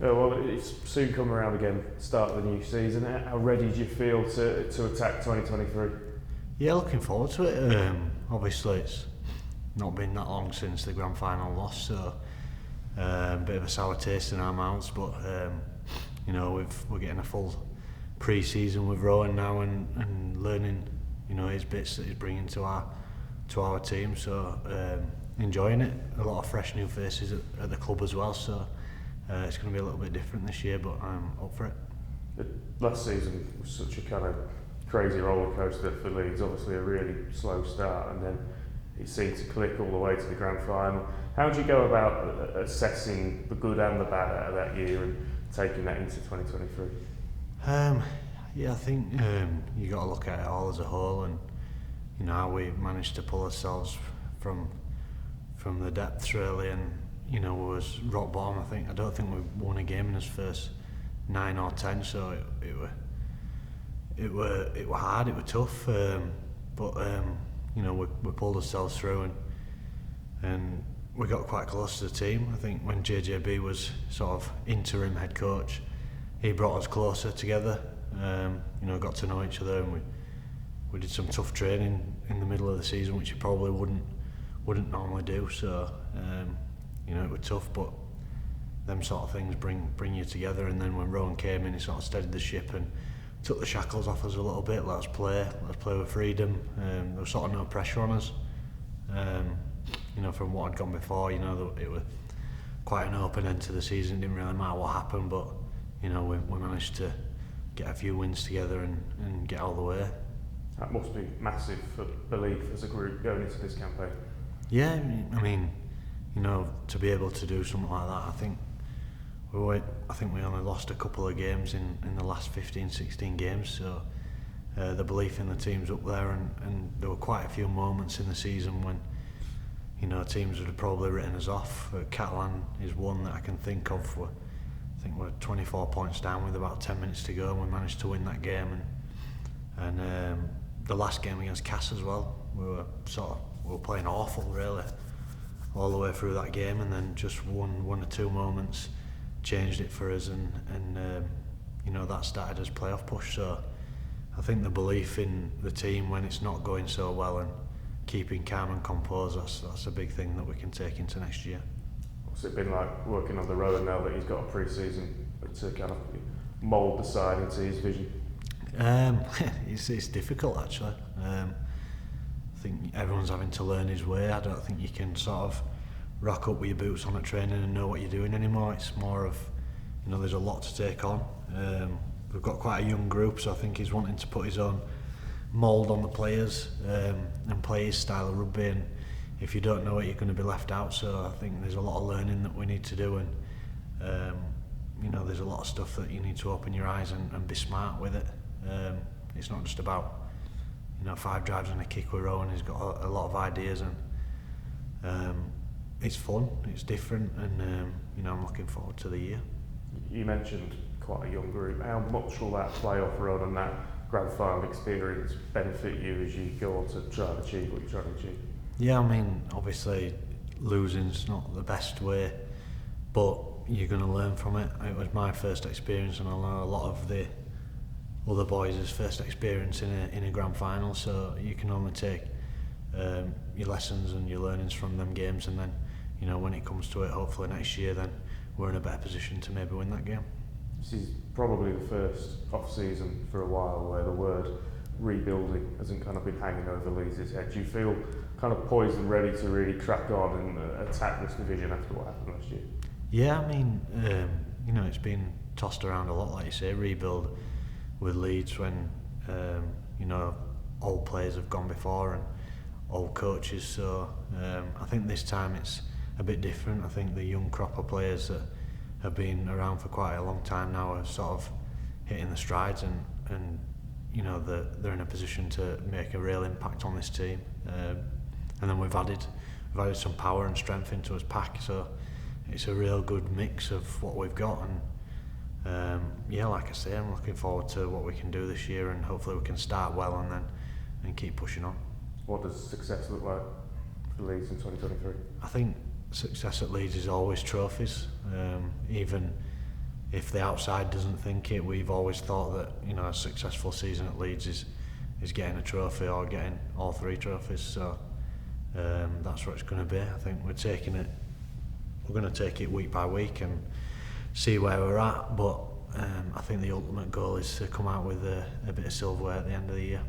Yeah, well, it's soon come around again, start of the new season. How ready do you feel to attack 2023? Yeah, looking forward to it. Obviously, it's not been that long since the grand final loss, so bit of a sour taste in our mouths. But we're getting a full pre-season with Rowan now and learning, his bits that he's bringing to our team. So enjoying it. A lot of fresh new faces at the club as well. So it's going to be a little bit different this year, but I'm up for it. Last season was such a kind of crazy roller coaster for Leeds. Obviously a really slow start, and then it seemed to click all the way to the grand final. How do you go about assessing the good and the bad out of that year and taking that into 2023? I think you got to look at it all as a whole, and how we managed to pull ourselves from the depths really, and was rock bottom. I don't think we won a game in his first 9 or 10, so it were hard, it were tough, but we pulled ourselves through and we got quite close to the team. I think when JJB was sort of interim head coach, he brought us closer together. Got to know each other, and we did some tough training in the middle of the season, which you probably wouldn't normally do. So it was tough, but them sort of things bring you together. And then when Rowan came in, he sort of steadied the ship and took the shackles off us a little bit. Let's play with freedom. There was sort of no pressure on us. From what had gone before, it was quite an open end to the season. It didn't really matter what happened, but we managed to get a few wins together and get all the way. That must be massive for belief as a group going into this campaign. Yeah, I mean, to be able to do something like that, I think we only lost a couple of games in the last 15-16 games, so the belief in the team's up there, and there were quite a few moments in the season when teams would have probably written us off. Catalan is one that I can think of. I think we're 24 points down with about 10 minutes to go, and we managed to win that game. And the last game against Cass as well, we were playing awful really all the way through that game, and then just one or two moments changed it for us, and that started his playoff push. So I think the belief in the team when it's not going so well and keeping calm and composed, that's a big thing that we can take into next year. What's it been like working under Rowan now that he's got a pre-season to kind of mould the side into his vision? It's difficult actually. I think everyone's having to learn his way. I don't think you can sort of rock up with your boots on at training and know what you're doing anymore. It's more of, there's a lot to take on. We've got quite a young group, so I think he's wanting to put his own mould on the players and play his style of rugby, and if you don't know it, you're going to be left out. So I think there's a lot of learning that we need to do, and there's a lot of stuff that you need to open your eyes and be smart with it. It's not just about 5 drives and a kick with Rowan. He's got a lot of ideas, and it's fun, it's different, and I'm looking forward to the year. You mentioned quite a young group. How much will that playoff run and that grand final experience benefit you as you go on to try and achieve what you're trying to achieve? Yeah, I mean, obviously losing's not the best way, but you're going to learn from it. It was my first experience, and I know a lot of the other boys' first experience in a grand final, so you can only take your lessons and your learnings from them games, and then when it comes to it, hopefully next year, then we're in a better position to maybe win that game. This is probably the first off-season for a while where the word rebuilding hasn't kind of been hanging over Leeds' head. Do you feel kind of poised and ready to really crack on and attack this division after what happened last year? Yeah, I mean, it's been tossed around a lot, like you say, rebuild with Leeds when, old players have gone before and old coaches. So I think this time it's a bit different. I think the young crop of players that have been around for quite a long time now are sort of hitting the strides, and they're in a position to make a real impact on this team. And then we've added some power and strength into his pack, so it's a real good mix of what we've got. And like I say, I'm looking forward to what we can do this year, and hopefully we can start well and keep pushing on. What does success look like for Leeds in 2023? I think success at Leeds is always trophies. Even if the outside doesn't think it, we've always thought that, you know, a successful season at Leeds is getting a trophy or getting all 3 trophies. So that's what it's going to be. I think we're going to take it week by week and see where we're at. But I think the ultimate goal is to come out with a bit of silverware at the end of the year.